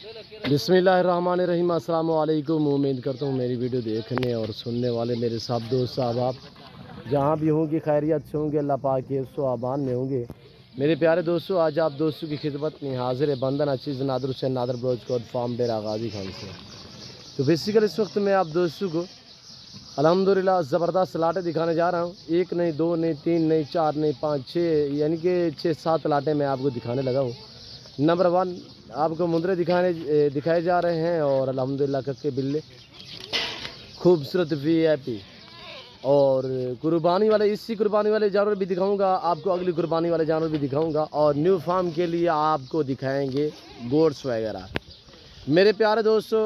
बिस्मिल्लाहिर्रहमानिर्रहीम। अस्सलाम वालेकुम। उम्मीद करता हूँ मेरी वीडियो देखने और सुनने वाले मेरे सब दोस्त साहब आप जहाँ भी होंगे खैरियत से होंगे, अल्लाह पाक के सो आबान में होंगे। मेरे प्यारे दोस्तों, आज आप दोस्तों की खिदमत में हाजिर है बंदन अचीज़ Nadir Hussain Nadir broach code farm Dera Ghazi Khan से। तो बेसिकल इस वक्त मैं आप दोस्तों को अल्हम्दुलिल्लाह ज़बरदस्त लाटें दिखाने जा रहा हूँ। एक नहीं, दो नहीं, तीन नहीं, चार नहीं, पाँच, छः, यानी कि 6-7 लाटें मैं आपको दिखाने लगा हूँ। नंबर 1 आपको मुंदरे दिखाए जा रहे हैं और अल्हम्दुलिल्लाह कक्के बिल्ले खूबसूरत VIP और कुर्बानी वाले, इसी कुर्बानी वाले जानवर भी दिखाऊंगा आपको, अगली कुर्बानी वाले जानवर भी दिखाऊंगा और न्यू फार्म के लिए आपको दिखाएंगे गोड्स वगैरह। मेरे प्यारे दोस्तों,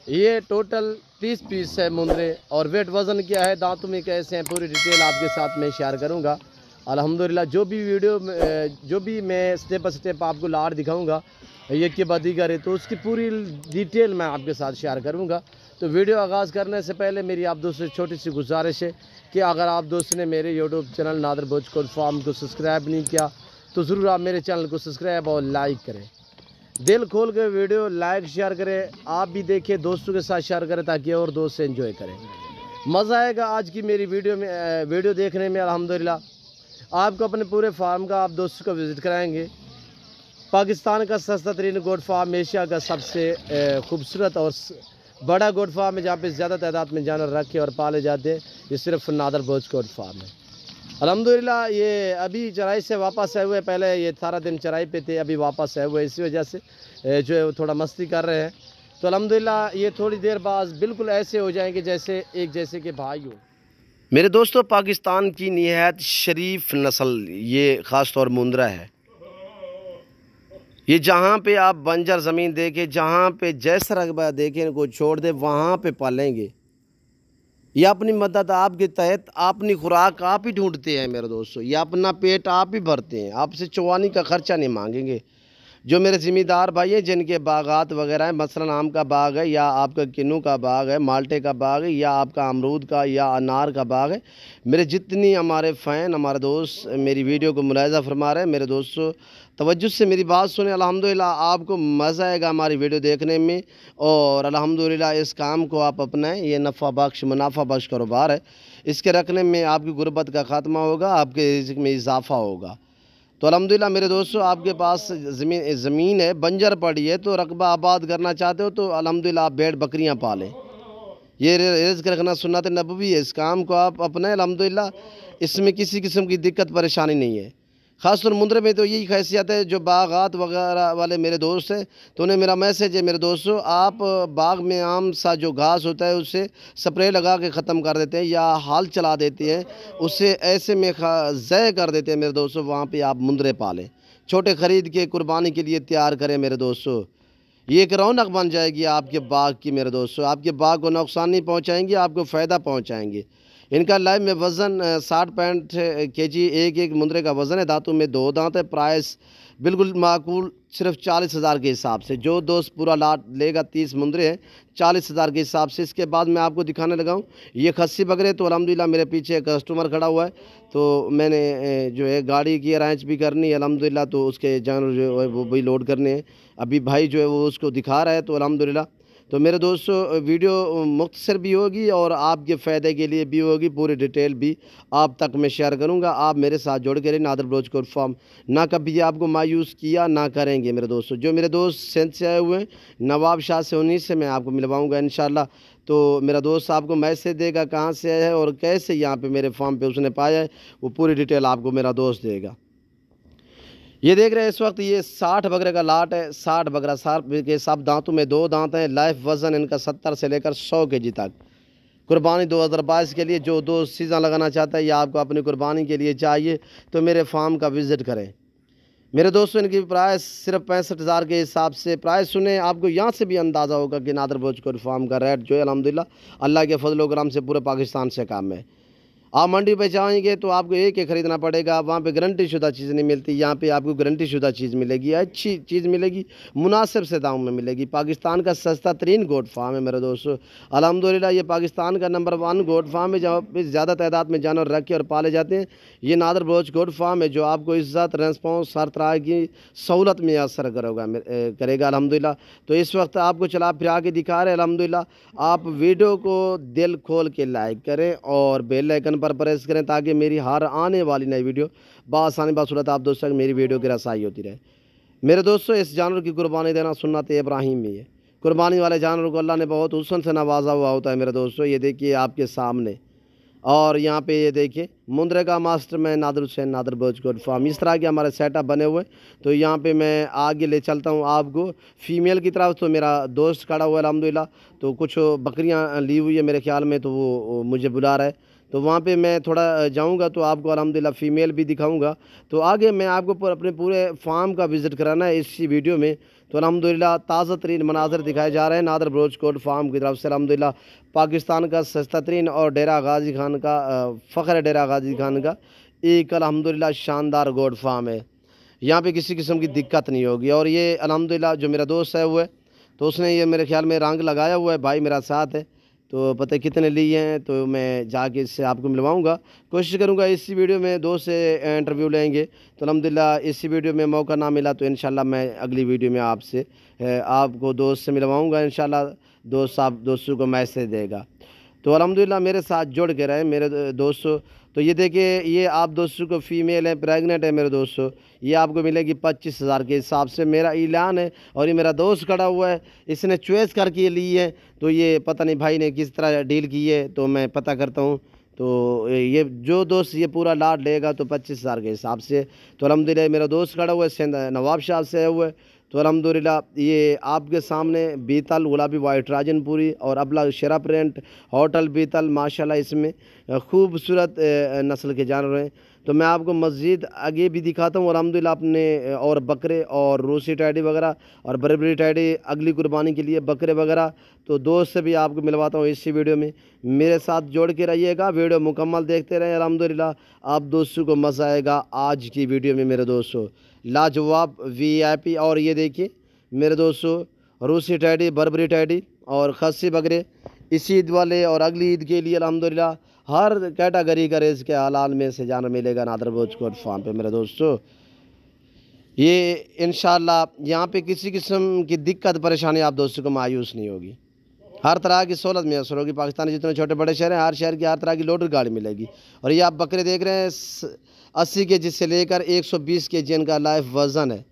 ये टोटल 30 पीस है मुंदरे और वेट वज़न क्या है, दांतों में कैसे हैं, पूरी डिटेल आपके साथ मैं शेयर करूंगा। अल्हम्दुलिल्लाह जो भी मैं स्टेप बाय स्टेप आपको लाट दिखाऊंगा ये के बाद ही करे, तो उसकी पूरी डिटेल मैं आपके साथ शेयर करूंगा। तो वीडियो आगाज़ करने से पहले मेरी आप दोस्तों से छोटी सी गुजारिश है कि अगर आप दोस्तों ने मेरे YouTube channel Nadar broach code farm को सब्सक्राइब नहीं किया तो ज़रूर आप मेरे चैनल को सब्सक्राइब और लाइक करें। दिल खोल के वीडियो लाइक शेयर करें, आप भी देखिए, दोस्तों के साथ शेयर करें ताकि और दोस्त से एंजॉय करें। मज़ा आएगा आज की मेरी वीडियो देखने में। अल्हम्दुलिल्लाह आपको अपने पूरे फार्म का आप दोस्तों को विज़िट कराएंगे। पाकिस्तान का सस्ता तरीन गोट फार्म, एशिया का सबसे खूबसूरत और बड़ा गोट फार्म है जहाँ पे ज़्यादा तादाद में जानवर रखे और पाले जाते हैं। ये सिर्फ नादर ब्रोच गोट फार्म है। अल्हम्दुलिल्लाह ये अभी चराई से वापस आए हुए, पहले ये सारा दिन चराई पे थे, अभी वापस आए हुए, इसी वजह से जो है वो थोड़ा मस्ती कर रहे हैं। तो अल्हम्दुलिल्लाह ये थोड़ी देर बाद बिल्कुल ऐसे हो जाएंगे जैसे एक जैसे के भाई हो। मेरे दोस्तों, पाकिस्तान की निहायत शरीफ नस्ल ये ख़ास तौर मुंदरा है। ये जहाँ पे आप बंजर ज़मीन देखें, जहाँ पे जैसा रकबा देखें, इनको छोड़ दे वहाँ पे पालेंगे। ये अपनी मदद आपके तहत अपनी खुराक आप ही ढूंढते हैं मेरे दोस्तों, ये अपना पेट आप ही भरते हैं, आपसे चवानी का ख़र्चा नहीं मांगेंगे। जो मेरे ज़िम्मेदार भाई हैं जिनके बागात वगैरह हैं, मसलन आम का बाग है या आपका किन्नू का बाग है, माल्टे का बाग है या आपका अमरूद का या अनार का बाग है, मेरे जितनी हमारे फ़ैन हमारे दोस्त मेरी वीडियो को मुलाहिज़ा फरमा रहे हैं, मेरे दोस्तों तवज्जो से मेरी बात सुने। अल्हम्दुलिल्लाह आपको मज़ा आएगा हमारी वीडियो देखने में और अल्हम्दुलिल्लाह इस काम को आप अपनाएं। ये नफ़ा बख्श मुनाफा बख्श कारोबार है। इसके रखने में आपकी गुर्बत का ख़ात्मा होगा, आपके रिज़्क़ में इजाफ़ा होगा। तो अल्हम्दुलिल्लाह मेरे दोस्तों, आपके पास ज़मीन है, बंजर पड़ी है, तो रकबा आबाद करना चाहते हो तो अल्हम्दुलिल्लाह आप भेड़ बकरियां पालें। ये रिज़्क़ रखना सुन्नत नबवी है। इस काम को आप अपने अल्हम्दुलिल्लाह इसमें किसी किस्म की दिक्कत परेशानी नहीं है। ख़ासतौर मुंदरे में तो यही खैसियत है। जो बागात वगैरह वाले मेरे दोस्त हैं तो उन्हें मेरा मैसेज है, मेरे दोस्तों आप बाग में आम सा जो घास होता है उससे स्प्रे लगा के ख़त्म कर देते हैं या हाल चला देते हैं, उससे ऐसे में ज़य कर देते हैं मेरे दोस्तों। वहाँ पे आप मुंदरे पालें, छोटे ख़रीद के कुर्बानी के लिए तैयार करें मेरे दोस्तों। ये एक रौनक बन जाएगी आपके बाग की मेरे दोस्तों। आपके बाग को नुकसान नहीं पहुँचाएँगे, आपको फ़ायदा पहुँचाएँगे। इनका लाइव में वज़न 60-65 kg एक मुंदरे का वज़न है। दांतों में 2 दांत है। प्राइस बिल्कुल माकूल, सिर्फ 40,000 के हिसाब से। जो दोस्त पूरा लाट लेगा 30 मुंदरे हैं 40,000 के हिसाब से। इसके बाद मैं आपको दिखाने लगा हूँ ये खस्सी बकरे। तो अल्हम्दुलिल्लाह मेरे पीछे कस्टमर खड़ा हुआ है, तो मैंने जो है गाड़ी की अरेंज भी करनी है अल्हम्दुलिल्लाह, तो उसके जानवर जो है वो भी लोड करने हैं। अभी भाई जो है वो उसको दिखा रहा है। तो अल्हम्दुलिल्लाह तो मेरे दोस्तों वीडियो मुख्तसर भी होगी और आपके फ़ायदे के लिए भी होगी, पूरी डिटेल भी आप तक मैं शेयर करूंगा। आप मेरे साथ जोड़ के रहिए। नादर ब्रोच कोड फार्म ना कभी आपको मायूस किया ना करेंगे मेरे दोस्तों। जो मेरे दोस्त सिंध से आए हुए हैं, नवाब शाह से, उन्हीं से मैं आपको मिलवाऊंगा इंशाल्लाह। तो मेरा दोस्त आपको मैसेज देगा कहाँ से आया है और कैसे यहाँ पर मेरे फार्म पर उसने पाया है, वो पूरी डिटेल आपको मेरा दोस्त देगा। ये देख रहे हैं इस वक्त ये 60 बकरे का लाट है। 60 बकरा, 60 के सब दांतों में 2 दांत हैं। लाइफ वज़न इनका 70 से लेकर 100 kg तक। कुर्बानी 2022 के लिए जो दोस्त सीज़न लगाना चाहता है या आपको अपनी कुर्बानी के लिए चाहिए तो मेरे फार्म का विज़िट करें मेरे दोस्तों। इनकी प्राइस सिर्फ 65,000 के हिसाब से। प्राइस सुने, आपको यहाँ से भी अंदाज़ा होगा कि नादर ब्रोच कोड फार्म का रेट जो है अल्हम्दुलिल्लाह अल्लाह के फजल व करम से पूरे पाकिस्तान से काम है। आप मंडी पे जाएंगे तो आपको एक ही ख़रीदना पड़ेगा, वहाँ पे गारंटी शुदा चीज़ नहीं मिलती। यहाँ पे आपको गारंटी शुदा चीज़ मिलेगी, अच्छी चीज़ मिलेगी, मुनासिब से दाम में मिलेगी। पाकिस्तान का सस्ता तरीन गोट फार्म है मेरे दोस्तों। अल्हम्दुलिल्लाह ये पाकिस्तान का नंबर 1 गोट फार्म है, जहाँ पे ज़्यादा तादाद में जानवर रखे और पाले जाते हैं। ये नादर बलोच गोट फार्म है, जो आपको इज़्ज़त, रेस्पॉन्स, हर तरह की सहूलत मैसर करेगा अल्हम्दुलिल्लाह। तो इस वक्त आपको चला फिरा के दिखा रहे हैं अल्हम्दुलिल्लाह। आप वीडियो को दिल खोल के लाइक करें और बेल आइकन पर प्रेस करें, ताकि मेरी हर आने वाली नई वीडियो बआसानी बासूरत आप दोस्तों तक मेरी वीडियो की रसाई होती रहे। मेरे दोस्तों, इस जानवर की कुर्बानी देना सुन्नत इब्राहीम में है। कुर्बानी वाले जानवर को अल्लाह ने बहुत हुस्न से नवाजा हुआ होता है मेरे दोस्तों। ये देखिए आपके सामने, और यहाँ पे ये देखिए मुंद्रे का मास्टर मैं नादर हुसैन, नादर बलोच गोट फार्म। इस तरह के हमारे सेटअप बने हुए। तो यहाँ पे मैं आगे ले चलता हूँ आपको फ़ीमेल की तरफ। तो मेरा दोस्त खड़ा हुआ है अल्हम्दुलिल्लाह, तो कुछ बकरियाँ ली हुई है मेरे ख्याल में, तो वो मुझे बुला रहा है। तो वहाँ पे मैं थोड़ा जाऊँगा तो आपको अल्हम्दुलिल्लाह फ़ीमेल भी दिखाऊँगा। तो आगे मैं आपको अपने पूरे फार्म का विज़िट कराना है इसी वीडियो में। तो अल्हम्दुलिल्लाह ताज़ा तरीन मनाज़र दिखाए जा रहे हैं नादर बलोच गोट फार्म की तरफ से। अल्हम्दुलिल्लाह पाकिस्तान का सस्ता तरीन और डेरा गाजी खान का फ़ख्र डेरा गाजी खान का एक अल्हम्दुलिल्लाह शानदार गोट फार्म है। यहाँ पे किसी किस्म की दिक्कत नहीं होगी। और ये अल्हम्दुलिल्लाह जो मेरा दोस्त है वो है, तो उसने ये मेरे ख्याल में रंग लगाया हुआ है। भाई मेरा साथ है, तो पता कितने लिए हैं, तो मैं जाके इससे आपको मिलवाऊंगा। कोशिश करूंगा इसी वीडियो में दोस्त से इंटरव्यू लेंगे। तो अल्हम्दुलिल्लाह इसी वीडियो में मौका ना मिला तो इंशाल्लाह मैं अगली वीडियो में आपसे आपको दोस्त से मिलवाऊंगा। इंशाल्लाह दोस्त साहब दोस्तों को मैसेज देगा। तो अल्हम्दुलिल्लाह मेरे साथ जुड़ के रहे मेरे दोस्तों। तो ये देखिए, ये आप दोस्तों को फ़ीमेल है, प्रेग्नेंट है मेरे दोस्तों। ये आपको मिलेगी 25,000 के हिसाब से, मेरा ऐलान है। और ये मेरा दोस्त खड़ा हुआ है, इसने चॉइस करके ली है। तो ये पता नहीं भाई ने किस तरह डील की है, तो मैं पता करता हूँ। तो ये जो दोस्त ये पूरा लाट लेगा तो 25,000 के हिसाब से। तो अल्हम्दुलिल्लाह मेरा दोस्त खड़ा हुआ है, सिंध नवाब शाह से है हुआ है। तो अल्हम्दुलिल्लाह ये आपके सामने बीतल, गुलाबी वाइट राजनपुरी और अबला शेरा प्रिंट होटल बीतल, माशाल्लाह इसमें खूबसूरत नस्ल के जानवर हैं। तो मैं आपको मस्जिद आगे भी दिखाता हूँ अल्हम्दुलिल्लाह अपने, और बकरे और रूसी टैडी वगैरह और बरबरी टैडी अगली कुर्बानी के लिए बकरे वगैरह। तो दोस्त से भी आपको मिलवाता हूँ इसी वीडियो में। मेरे साथ जोड़ के रहिएगा, वीडियो मुकम्मल देखते रहें। अल्हम्दुलिल्लाह आप दोस्तों को मज़ा आएगा आज की वीडियो में मेरे दोस्तों, लाजवाब VIP। और ये देखिए मेरे दोस्तों रूसी टैडी, बरबरी टैडी और खस्सी बकरे इस ईद वाले और अगली ईद के लिए अल्हम्दुलिल्लाह हर कैटेगरी का रेस के हालाल में से जानवर मिलेगा नादर बलोच गोट फार्म पे मेरे दोस्तों। ये इंशाल्लाह यहाँ पे किसी किस्म की दिक्कत परेशानी आप दोस्तों को मायूस नहीं होगी। हर तरह की सहूलत मैसर होगी। पाकिस्तान जितने छोटे बड़े शहर हैं, हर शहर की हर तरह की लोडर गाड़ी मिलेगी। और ये आप बकरे देख रहे हैं 80 kg से लेकर 120 kg इनका लाइफ वज़न है।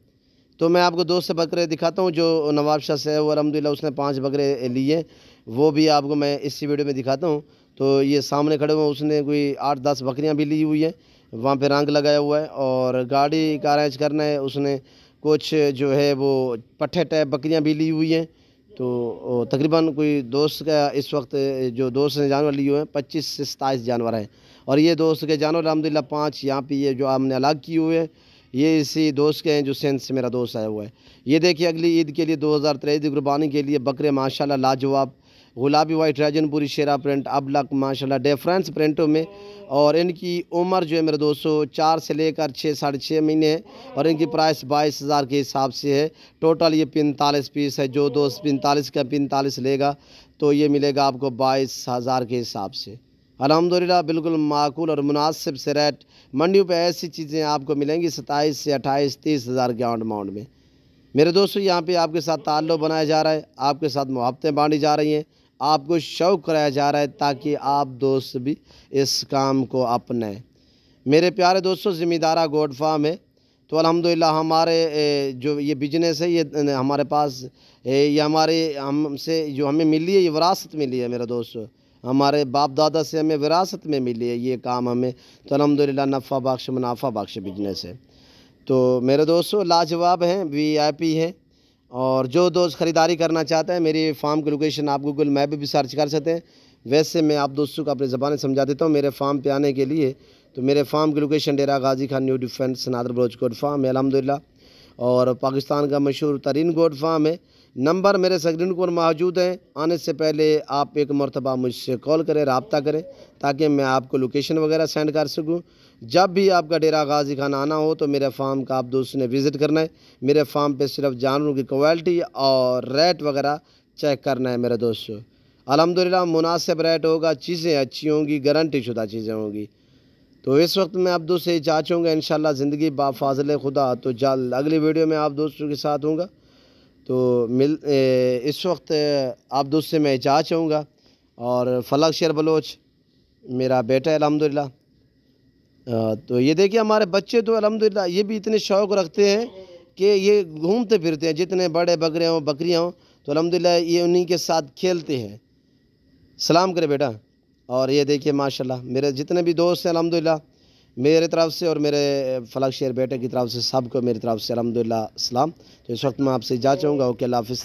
तो मैं आपको दोस्त से बकरे दिखाता हूँ जो नवाब शाह से है वो अल्हम्दुलिल्लाह उसने 5 बकरे लिए, वो भी आपको मैं इसी वीडियो में दिखाता हूँ। तो ये सामने खड़े हुए उसने कोई 8-10 बकरियाँ भी ली हुई हैं, वहाँ पे रंग लगाया हुआ है। और गाड़ी का अरेंज करना है, उसने कुछ जो है वो पट्ठे टाइप बकरियाँ भी ली हुई हैं। तो तकरीबन कोई दोस्त का इस वक्त जो दोस्त ने जानवर लिए हुए हैं 25 से 27 जानवर हैं। और ये दोस्त के जानवर अल्हम्दुलिल्लाह 5 यहाँ पे ये जो हमने अलग किए हुए हैं, ये इसी दोस्त के हैं जो सिंध से मेरा दोस्त आया हुआ है। ये देखिए अगली ईद के लिए 2023 की कुर्बानी के लिए बकरे माशाल्लाह लाजवाब, गुलाबी वाइट राजनपुरी शेरा प्रिंट अबलक माशाल्लाह डिफरेंस प्रिंटों में। और इनकी उम्र जो है मेरे दोस्तों 4 से लेकर 6 साढ़े 6 महीने है। और इनकी प्राइस 22,000 के हिसाब से है। टोटल ये 45 पीस है। जो दोस्त 45 का 45 लेगा तो ये मिलेगा आपको 22,000 के हिसाब से। अल्हम्दुलिल्लाह बिल्कुल माकूल और मुनासिब से रेट। मंडियों पे ऐसी चीज़ें आपको मिलेंगी 27 से 28 30 हज़ार के अमाउंट में। मेरे दोस्तों यहाँ पे आपके साथ ताल्लुक़ बनाया जा रहा है, आपके साथ मोहब्बतें बांटी जा रही हैं, आपको शौक़ कराया जा रहा है ताकि आप दोस्त भी इस काम को अपनाएं। मेरे प्यारे दोस्तों ज़िम्मेदारा गोट फार्म है। तो अल्हम्दुलिल्लाह हमारे जो ये बिजनेस है ये हमारे पास ये हमारे हमसे जो हमें मिली है ये विरासत मिली है मेरे दोस्तों। हमारे बाप दादा से हमें विरासत में मिली है ये काम हमें। तो अल्हम्दुलिल्लाह नफ़ा बख्श मुनाफा बख्श बिजनेस है। तो मेरे दोस्तों लाजवाब हैं, VIP हैं। और जो दोस्त ख़रीदारी करना चाहते हैं मेरी फार्म की लोकेशन आप गूगल मैप पे भी सर्च कर सकते हैं। वैसे मैं आप दोस्तों को अपनी ज़बान समझा देता हूँ। मेरे फार्म पे आने के लिए तो मेरे फार्म की location Dera Ghazi Khan new defence Nadir Baloch goat farm है अल्हम्दुलिल्लाह। और पाकिस्तान का मशहूर तरीन गोट फार्म है। नंबर मेरे स्क्रीन पर मौजूद हैं। आने से पहले आप एक मरतबा मुझसे कॉल करें, रब्ता करें, ताकि मैं आपको लोकेशन वगैरह सेंड कर सकूं। जब भी आपका डेरा गाजी खान आना हो तो मेरे फार्म का आप दोस्तों ने विज़िट करना है। मेरे फार्म पे सिर्फ जानवरों की क्वालिटी और रेट वगैरह चेक करना है मेरे दोस्तों। अल्हम्दुलिल्लाह मुनासिब रेट होगा, चीज़ें अच्छी होंगी, गारंटी शुदा चीज़ें होंगी। तो इस वक्त मैं आप दोस्त से इजाज़त चाहूँगा, इंशाल्लाह ज़िंदगी बाफ़ाज़िल खुदा तो जल्द अगली वीडियो में आप दोस्तों के साथ होऊंगा। तो इस वक्त आप दोस्त से मैं इजाज़त चाहूँगा। और फलक शेर बलोच मेरा बेटा है अल्हम्दुलिल्लाह। तो ये देखिए हमारे बच्चे तो अल्हम्दुलिल्लाह ये भी इतने शौक़ रखते हैं कि ये घूमते फिरते हैं, जितने बड़े बकरे हों बकरियाँ हों तो अल्हम्दुलिल्लाह ये उन्हीं के साथ खेलते हैं। सलाम करे बेटा। और ये देखिए माशाल्लाह मेरे जितने भी दोस्त हैं अल्हम्दुलिल्लाह मेरे तरफ से और मेरे फलक शेर बेटे की तरफ से सबको मेरी तरफ से अल्हम्दुलिल्लाह सलाम। तो इस वक्त मैं आपसे इजाज़त चाहूँगा। ओके, अल्लाह हाफ़िज़।